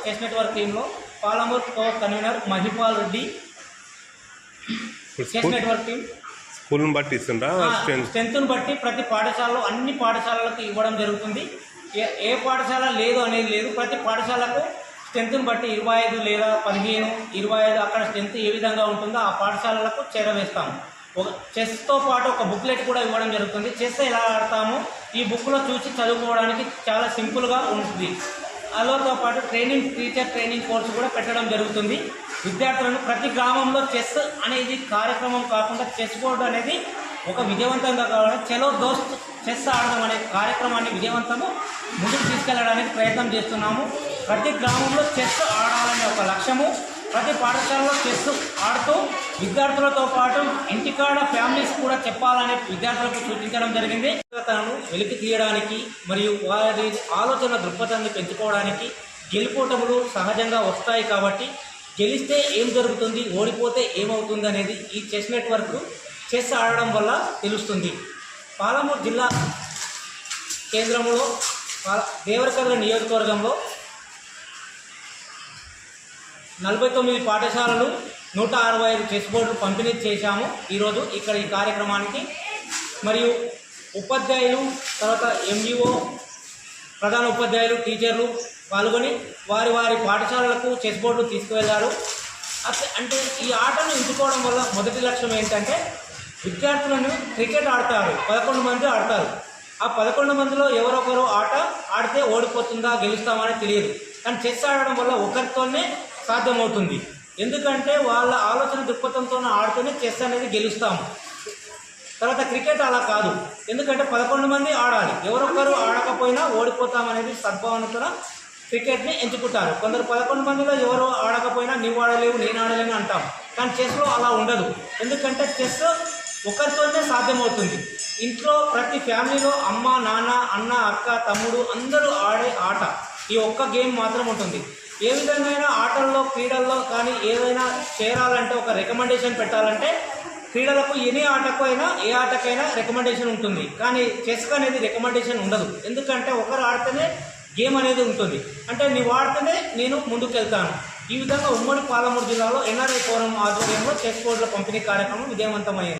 Chess network టీంలో Palamuru co convener Mahipal Reddy. Chess network team స్కూల్ని బట్టి ఇస్తుందా? స్ట్రెంత్ను బట్టి ప్రతి పాఠశాలలో అన్ని పాఠశాలలకు ఇవ్వడం జరుగుతుంది. ఏ పాఠశాల లేదు అనేది లేదు. ప్రతి పాఠశాలకు స్ట్రెంత్ను బట్టి 25 లేదా 15, 25 అక్కడ స్ట్రెంత్ ఏ విధంగా ఉంటుందో ఆ పాఠశాలలకు చేరవేస్తాము. ఒక చెస్తో పాటు ఒక బుక్లెట్ కూడా ఇవ్వడం జరుగుతుంది. చెస్ ఎలా ఆడతామో ఈ బుక్లో చూసి చదువుకోవడానికి చాలా సింపుల్గా ఉంటుంది. అలాతో పాటు టీచర్ ట్రైనింగ్ కోర్సు కూడా పెట్టడం జరుగుతుంది. విద్యార్థులను ప్రతి గ్రామంలో చెస్ అనేది కార్యక్రమం కాకుండా చెస్ బోర్డు అనేది ఒక విజయవంతంగా కావడం, చలో దోస్త్ చెస్ ఆడడం అనే కార్యక్రమాన్ని విజయవంతము ముందుకు తీసుకెళ్లడానికి ప్రయత్నం చేస్తున్నాము. ప్రతి గ్రామంలో చెస్ ఆడాలనే ఒక లక్ష్యము, ప్రతి పాఠశాలలో చెస్ ఆడుతూ విద్యార్థులతో పాటు ఇంటికాడ ఫ్యామిలీస్ కూడా చెప్పాలనే విద్యార్థులకు సూచించడం జరిగింది. తనను వెలికి తీయడానికి మరియు వారి ఆలోచన దృక్పథాన్ని పెంచుకోవడానికి గెలుపోటములు సహజంగా వస్తాయి. కాబట్టి గెలిస్తే ఏం జరుగుతుంది, ఓడిపోతే ఏమవుతుంది అనేది ఈ చెస్ నెట్వర్క్ చెస్ ఆడడం వల్ల తెలుస్తుంది. పాలమూరు జిల్లా కేంద్రంలో దేవరకద్ర నియోజకవర్గంలో 49 పాఠశాలలు 165 చెస్ బోర్డులు పంపిణీ చేశాము ఈరోజు ఇక్కడ ఈ కార్యక్రమానికి. మరియు ఉపాధ్యాయులు, తర్వాత ఎంఈఓ, ప్రధాన ఉపాధ్యాయులు, టీచర్లు పాల్గొని వారి వారి పాఠశాలలకు చెస్ బోర్డులు తీసుకువెళ్లారు. అంటే ఈ ఆటను ఎంచుకోవడం వల్ల మొదటి లక్ష్యం ఏంటంటే విద్యార్థులను క్రికెట్ ఆడతారు, 11 మంది ఆడతారు. ఆ 11 మందిలో ఎవరొకరు ఆట ఆడితే ఓడిపోతుందా గెలుస్తామని తెలియదు. కానీ చెస్ ఆడడం వల్ల ఒకరితోనే సాధ్యమవుతుంది. ఎందుకంటే వాళ్ళ ఆలోచన దృక్పథంతో ఆడితేనే చెస్ అనేది గెలుస్తాము. తర్వాత క్రికెట్ అలా కాదు, ఎందుకంటే 11 మంది ఆడాలి, ఎవరొకరు ఆడకపోయినా ఓడిపోతామనేది సద్భావనతో క్రికెట్ని ఎంచుకుంటారు. కొందరు 11 మందిలో ఎవరు ఆడకపోయినా నీవు ఆడలేవు నేను ఆడలేను అంటాం. కానీ చెస్లో అలా ఉండదు, ఎందుకంటే చెస్ ఒకరితోనే సాధ్యమవుతుంది. ఇంట్లో ప్రతి ఫ్యామిలీలో అమ్మ, నాన్న, అన్న, అక్క, తమ్ముడు అందరూ ఆడే ఆట ఈ ఒక్క గేమ్ మాత్రం ఉంటుంది. ఏ విధమైన ఆటల్లో, క్రీడల్లో కానీ ఏదైనా చేరాలంటే ఒక రికమెండేషన్ పెట్టాలంటే క్రీడలకు ఎనీ ఆటకు అయినా ఏ ఆటకైనా రికమెండేషన్ ఉంటుంది. కానీ చెస్కి అనేది రికమెండేషన్ ఉండదు, ఎందుకంటే ఒకరు ఆడితేనే గేమ్ అనేది ఉంటుంది. అంటే నీవు ఆడితేనే నేను ముందుకు వెళ్తాను. ఈ విధంగా ఉమ్మడి పాలమూరు జిల్లాలో ఎన్ఆర్ఐ ఫోరం ఆధ్వర్యంలో చెస్ బోర్డుల పంపిణీ కార్యక్రమం విజయవంతమైంది.